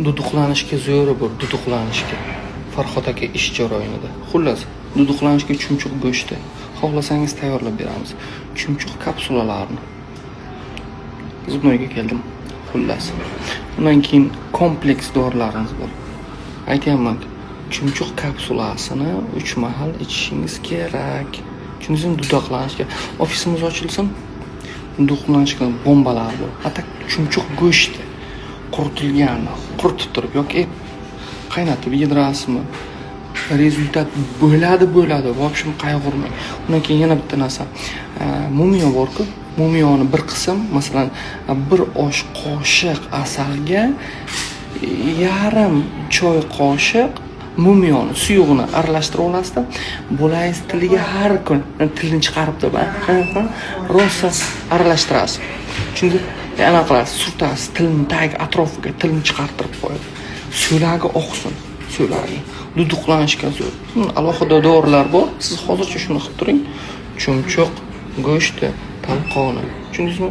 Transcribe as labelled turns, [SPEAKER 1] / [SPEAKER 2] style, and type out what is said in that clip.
[SPEAKER 1] duduqlanishga zo'ri bor, duduqlanishga. Farhod aka ish jarayonida. Xullas, duduqlanishga chumchuq go'shti. Xohlasangiz tayyorlab beramiz. Chumchuq kapsulalarini. Zubnoyga keldim. Xullas. Undan keyin kompleks dorilarimiz bor. Aytayapman, chumchuq kapsulasini 3 mahal ichishingiz kerak. Chunki duduqlanishga ofisimiz ochilsin, duduqlanishga bombalar bor. Hatta chumchuq go'shti quritilgan, quritib turib yoki qaynatib yedirasizmi? Rezultat bo'ladi. В общем, qayg'urmang. Undan keyin yana bitta narsa. Mumiyo bor-ku, mumiyoni bir qism, masalan, bir osh qoshiq asalga yarim choy qoshiq mumiyoni suyug'ini aralashtirib olasizda, bolangiz tiliga har kun tilini chiqarib turib, rosa aralashtirasiz. Chunki ana qilasiz, surtasiz, tilni tag atrofiga tilni chiqartirib qo'yadi. So'lagi oqsin, so'lagi. Duduqlanishga zo'r. Alohida dorilar bor. Siz hozircha shuni qilib turing. Chumchuq go'shti, talqoni. Tushundingizmi?